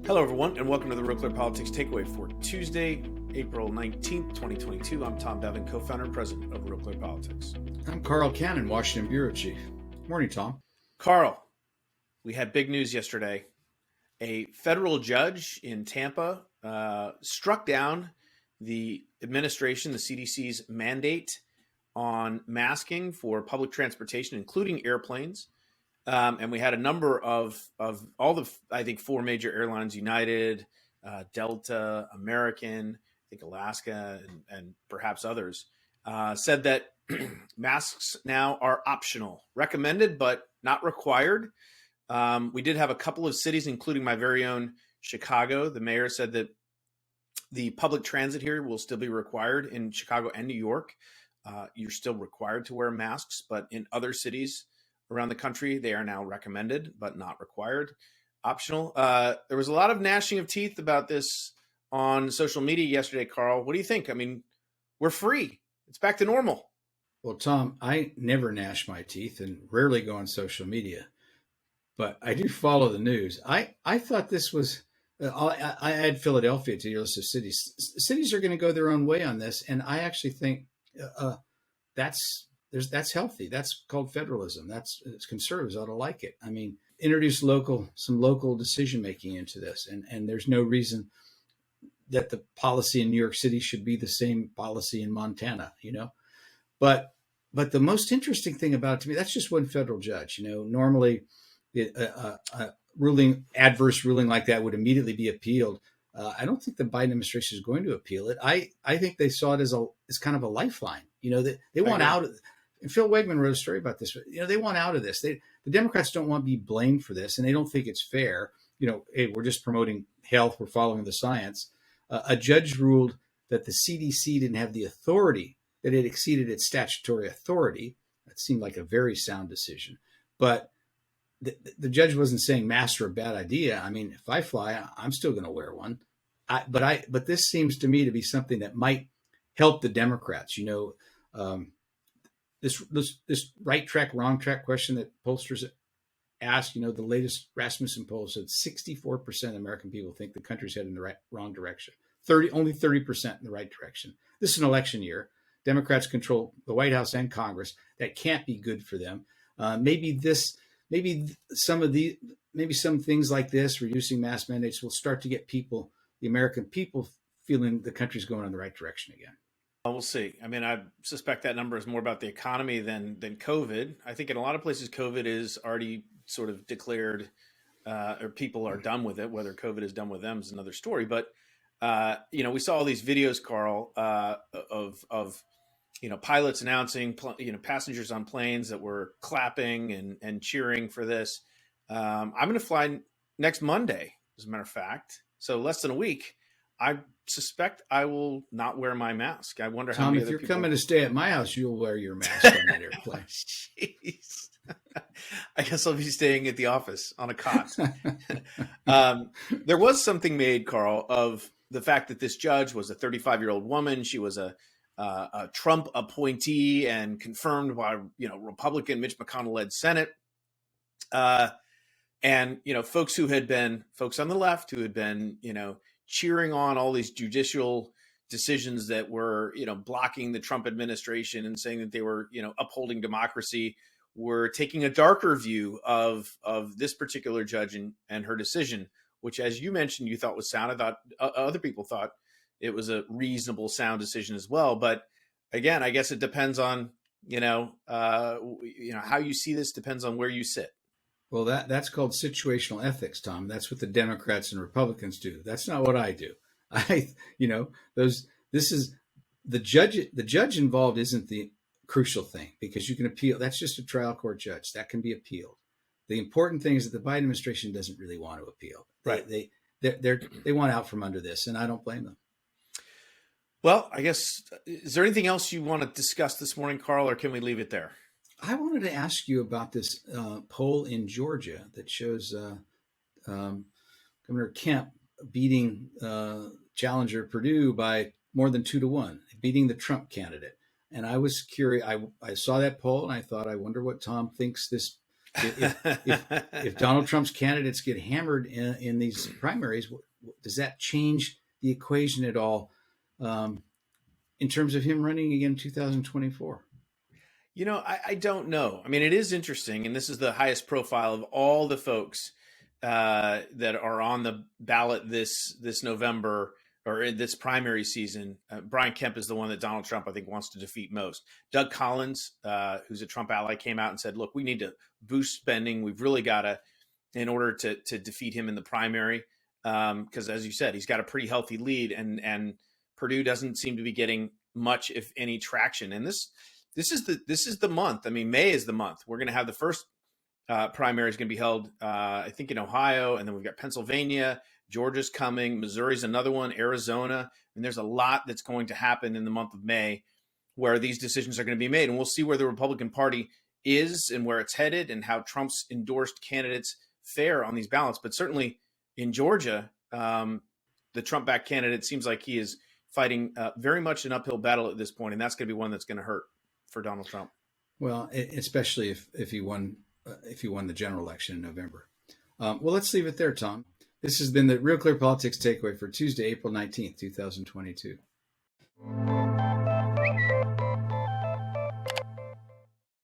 Hello, everyone, and welcome to the Real Clear Politics Takeaway for Tuesday, April 19th, 2022. I'm Tom Devin, co-founder and president of Real Clear Politics. I'm Carl Cannon, Washington Bureau Chief. Morning, Tom. Carl, we had big news yesterday. A federal judge in Tampa struck down the administration, the CDC's mandate on masking for public transportation, including airplanes. And we had a number of all the, I think, four major airlines, United, Delta, American, I think Alaska, and perhaps others, said that masks now are optional, recommended, but not required. We did have a couple of cities, including my very own Chicago. The mayor said that the public transit here will still be required in Chicago and New York. You're still required to wear masks, but in other cities around the country, they are now recommended, but not required, optional. There was a lot of gnashing of teeth about this on social media yesterday, Carl. What do you think? I mean, we're free. It's back to normal. Well, Tom, I never gnash my teeth and rarely go on social media, but I do follow the news. I thought this was, I had Philadelphia to your list of cities. Cities are going to go their own way on this, and I actually think that's healthy. That's called federalism. Conservatives ought to like it. I mean, introduce some local decision making into this, and there's no reason that the policy in New York City should be the same policy in Montana, But the most interesting thing about it to me, that's just one federal judge. Normally, adverse ruling like that would immediately be appealed. I don't think the Biden administration is going to appeal it. I think they saw it as kind of a lifeline. They want out of. And Phil Wegman wrote a story about this. They want out of this. The Democrats don't want to be blamed for this, and they don't think it's fair. Hey, we're just promoting health. We're following the science. A judge ruled that the CDC didn't have the authority, that it exceeded its statutory authority. That seemed like a very sound decision. But the judge wasn't saying masks are a bad idea. I mean, if I fly, I'm still going to wear one. But this seems to me to be something that might help the Democrats. This right track, wrong track question that pollsters asked, the latest Rasmussen poll said 64% of American people think the country's heading in the wrong direction. Only 30% in the right direction. This is an election year. Democrats control the White House and Congress. That can't be good for them. Maybe some things like this, reducing mask mandates, will start to get the American people, feeling the country's going in the right direction again. We'll see. I mean, I suspect that number is more about the economy than COVID. I think in a lot of places, COVID is already sort of declared, or people are done with it. Whether COVID is done with them is another story. But we saw all these videos, Carl, of pilots announcing passengers on planes that were clapping and cheering for this. I'm going to fly next Monday, as a matter of fact. So less than a week. I suspect I will not wear my mask. I wonder Tom, how many if other you're people... coming to stay at my house, you'll wear your mask on that airplane. Jeez. I guess I'll be staying at the office on a cot. There was something made, Carl, of the fact that this judge was a 35-year-old woman. She was a Trump appointee and confirmed by Republican Mitch McConnell-led Senate. And folks on the left who had been cheering on all these judicial decisions that were, blocking the Trump administration and saying that they were, upholding democracy, were taking a darker view of this particular judge and her decision, which, as you mentioned, you thought was sound. I thought other people thought it was a reasonable, sound decision as well. But again, I guess it depends on, how you see this depends on where you sit. Well, that's called situational ethics, Tom. That's what the Democrats and Republicans do. That's not what I do. This is the judge. The judge involved isn't the crucial thing, because you can appeal. That's just a trial court judge that can be appealed. The important thing is that the Biden administration doesn't really want to appeal. Right. They want out from under this, and I don't blame them. Well, I guess, is there anything else you want to discuss this morning, Carl, or can we leave it there? I wanted to ask you about this poll in Georgia that shows Governor Kemp beating challenger Perdue by more than 2-1, beating the Trump candidate. And I was curious. I saw that poll and I thought, I wonder what Tom thinks this If Donald Trump's candidates get hammered in these primaries, does that change the equation at all in terms of him running again in 2024? I don't know. I mean, it is interesting, and this is the highest profile of all the folks that are on the ballot this November or in this primary season. Brian Kemp is the one that Donald Trump, I think, wants to defeat most. Doug Collins, who's a Trump ally, came out and said, look, we need to boost spending. We've really got to, in order to defeat him in the primary, because as you said, he's got a pretty healthy lead, and Purdue doesn't seem to be getting much, if any, traction. And this is the month. I mean, May is the month. We're going to have the first primary is going to be held, I think, in Ohio, and then we've got Pennsylvania, Georgia's coming, Missouri's another one, Arizona, and there's a lot that's going to happen in the month of May where these decisions are going to be made, and we'll see where the Republican Party is and where it's headed and how Trump's endorsed candidates fare on these ballots. But certainly in Georgia, the Trump-backed candidate seems like he is fighting very much an uphill battle at this point, and that's going to be one that's going to hurt for Donald Trump. Well, especially if he won the general election in November. Well, let's leave it there, Tom. This has been the Real Clear Politics Takeaway for Tuesday, April 19th, 2022.